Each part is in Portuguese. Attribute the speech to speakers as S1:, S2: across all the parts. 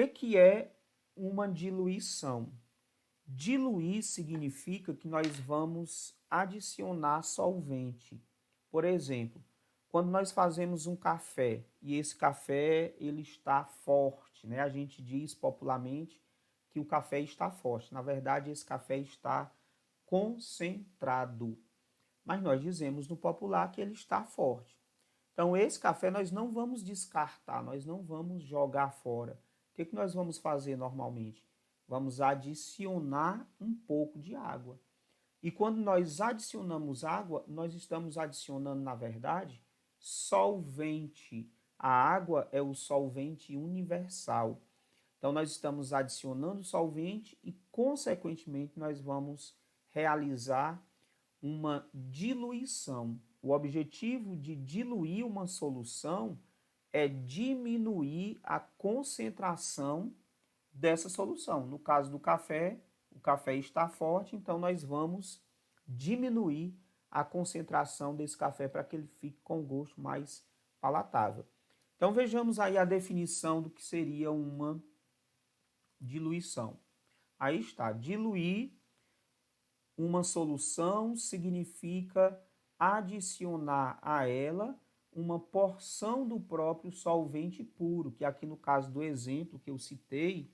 S1: que é uma diluição? Diluir significa que nós vamos adicionar solvente. Por exemplo, quando nós fazemos um café e esse café ele está forte, né? A gente diz popularmente que o café está forte. Na verdade, esse café está concentrado. Mas nós dizemos no popular que ele está forte. Então, esse café nós não vamos descartar, nós não vamos jogar fora. O que nós vamos fazer normalmente? Vamos adicionar um pouco de água. E quando nós adicionamos água, nós estamos adicionando, na verdade, solvente. A água é o solvente universal. Então, nós estamos adicionando solvente e, consequentemente, nós vamos realizar uma diluição. O objetivo de diluir uma solução é diminuir a concentração dessa solução. No caso do café, o café está forte, então nós vamos diminuir a concentração desse café para que ele fique com gosto mais palatável. Então vejamos aí a definição do que seria uma diluição. Aí está, diluir uma solução significa adicionar a ela uma porção do próprio solvente puro, que aqui no caso do exemplo que eu citei,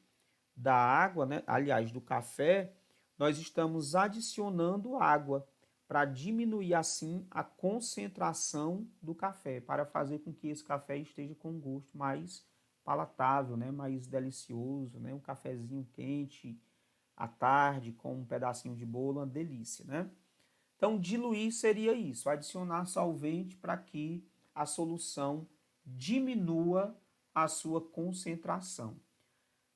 S1: da água, né? Aliás, do café, nós estamos adicionando água para diminuir assim a concentração do café, para fazer com que esse café esteja com um gosto mais palatável, né? Mais delicioso, né? Um cafezinho quente à tarde com um pedacinho de bolo, uma delícia, né? Então, diluir seria isso, adicionar solvente para que a solução diminua a sua concentração.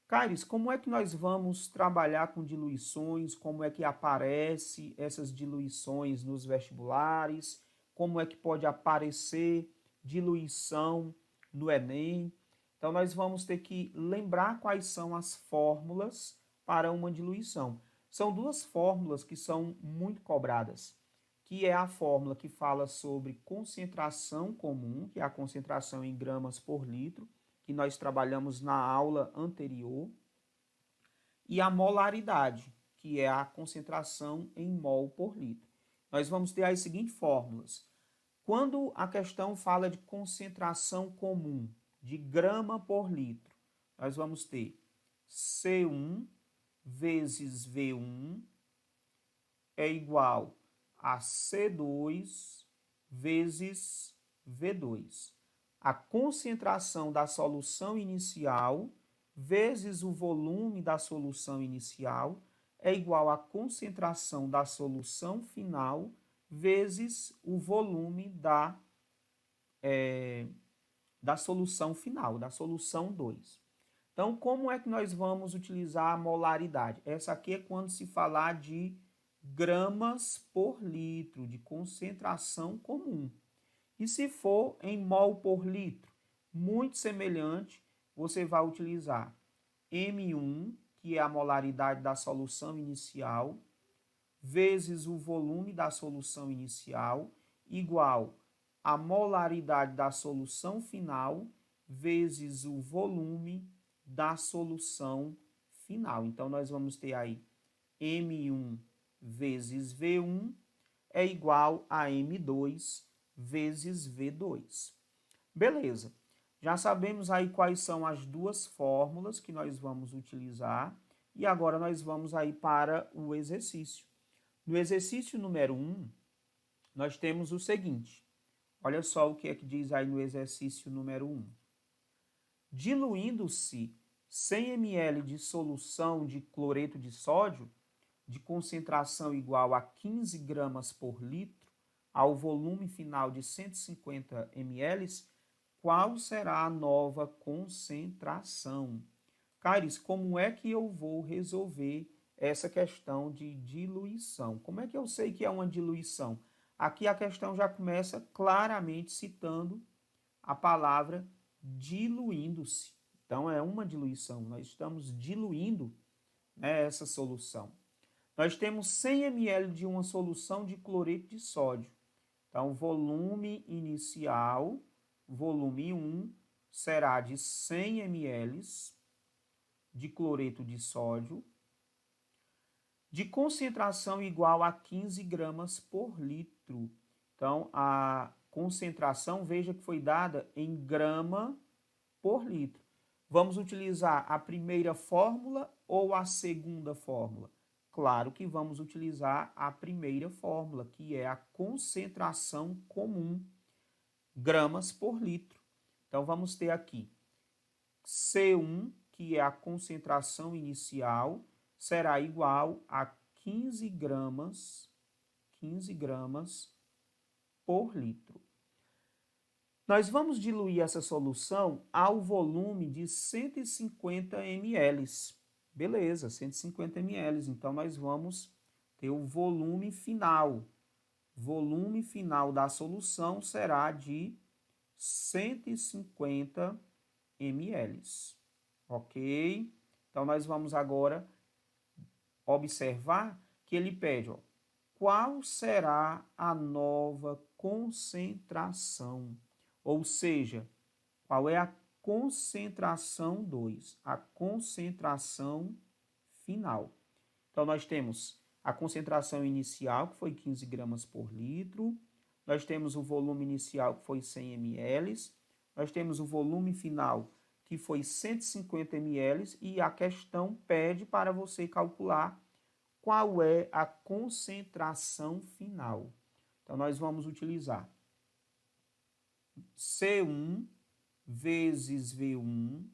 S1: Caires, como é que nós vamos trabalhar com diluições? Como é que aparece essas diluições nos vestibulares? Como é que pode aparecer diluição no Enem? Então, nós vamos ter que lembrar quais são as fórmulas para uma diluição. São duas fórmulas que são muito cobradas, que é a fórmula que fala sobre concentração comum, que é a concentração em gramas por litro, que nós trabalhamos na aula anterior, e a molaridade, que é a concentração em mol por litro. Nós vamos ter as seguintes fórmulas. Quando a questão fala de concentração comum, de grama por litro, nós vamos ter C1 vezes V1 é igual a C2 vezes V2. A concentração da solução inicial vezes o volume da solução inicial é igual à concentração da solução final vezes o volume da solução final, da solução 2. Então, como é que nós vamos utilizar a molaridade? Essa aqui é quando se falar de gramas por litro, de concentração comum. E se for em mol por litro, muito semelhante, você vai utilizar M1, que é a molaridade da solução inicial, vezes o volume da solução inicial, igual a molaridade da solução final, vezes o volume da solução final. Então, nós vamos ter aí M1 vezes V1 é igual a M2 vezes V2. Beleza. Já sabemos aí quais são as duas fórmulas que nós vamos utilizar e agora nós vamos aí para o exercício. No exercício número 1, nós temos o seguinte. Olha só o que é que diz aí no exercício número 1. Diluindo-se 100 ml de solução de cloreto de sódio, de concentração igual a 15 gramas por litro, ao volume final de 150 ml, qual será a nova concentração? Caires, como é que eu vou resolver essa questão de diluição? Como é que eu sei que é uma diluição? Aqui a questão já começa claramente citando a palavra diluindo-se. Então, é uma diluição. Nós estamos diluindo, né, essa solução. Nós temos 100 ml de uma solução de cloreto de sódio. Então, volume inicial, volume 1, será de 100 ml de cloreto de sódio, de concentração igual a 15 gramas por litro. Então, a concentração, veja que foi dada em grama por litro. Vamos utilizar a primeira fórmula ou a segunda fórmula? Claro que vamos utilizar a primeira fórmula, que é a concentração comum, gramas por litro. Então, vamos ter aqui C1, que é a concentração inicial, será igual a 15 gramas por litro. Nós vamos diluir essa solução ao volume de 150 ml. Beleza, 150 ml. Então, nós vamos ter o volume final. Volume final da solução será de 150 ml. Ok? Então, nós vamos agora observar que ele pede, ó, qual será a nova concentração? Ou seja, qual é a concentração 2? A concentração final. Então, nós temos a concentração inicial, que foi 15 gramas por litro. Nós temos o volume inicial, que foi 100 ml. Nós temos o volume final, que foi 150 ml. E a questão pede para você calcular qual é a concentração final. Então, nós vamos utilizar C1 vezes V1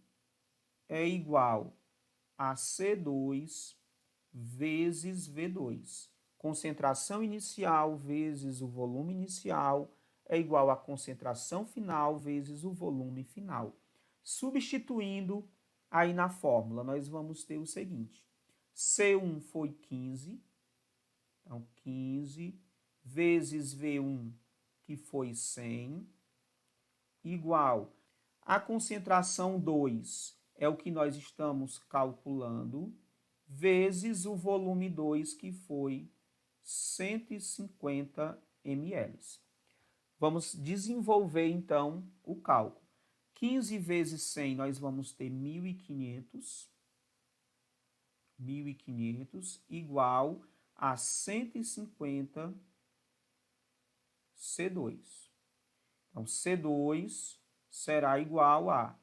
S1: é igual a C2 vezes V2. Concentração inicial vezes o volume inicial é igual a concentração final vezes o volume final. Substituindo aí na fórmula, nós vamos ter o seguinte. C1 foi 15, então 15 vezes V1, que foi 100, igual a concentração 2 é o que nós estamos calculando, vezes o volume 2, que foi 150 ml. Vamos desenvolver, então, o cálculo. 15 vezes 100, nós vamos ter 1.500. 1.500 igual a 150 C2. Então, C2 será igual a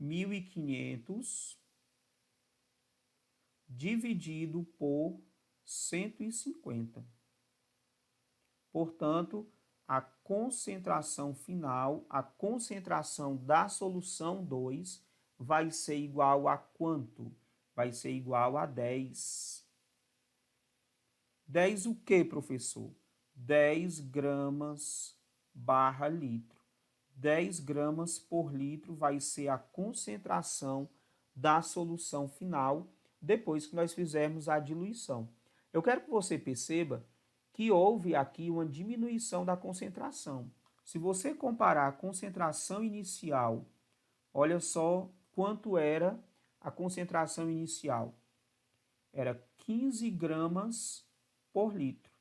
S1: 1.500 dividido por 150. Portanto, a concentração final, a concentração da solução 2 vai ser igual a quanto? Vai ser igual a 10. 10 o que, professor? 10 gramas barra litro. 10 gramas por litro vai ser a concentração da solução final depois que nós fizermos a diluição. Eu quero que você perceba que houve aqui uma diminuição da concentração. Se você comparar a concentração inicial, olha só quanto era a concentração inicial. Era 15 gramas por litro.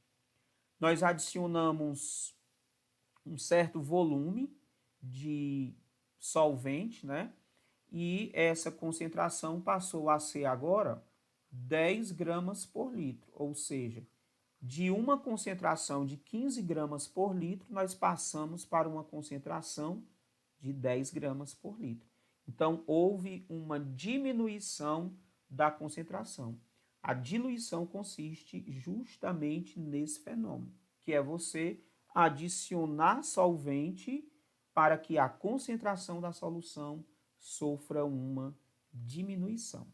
S1: Nós adicionamos um certo volume de solvente, né? E essa concentração passou a ser agora 10 gramas por litro, ou seja, de uma concentração de 15 gramas por litro, nós passamos para uma concentração de 10 gramas por litro. Então, houve uma diminuição da concentração. A diluição consiste justamente nesse fenômeno, que é você adicionar solvente para que a concentração da solução sofra uma diminuição.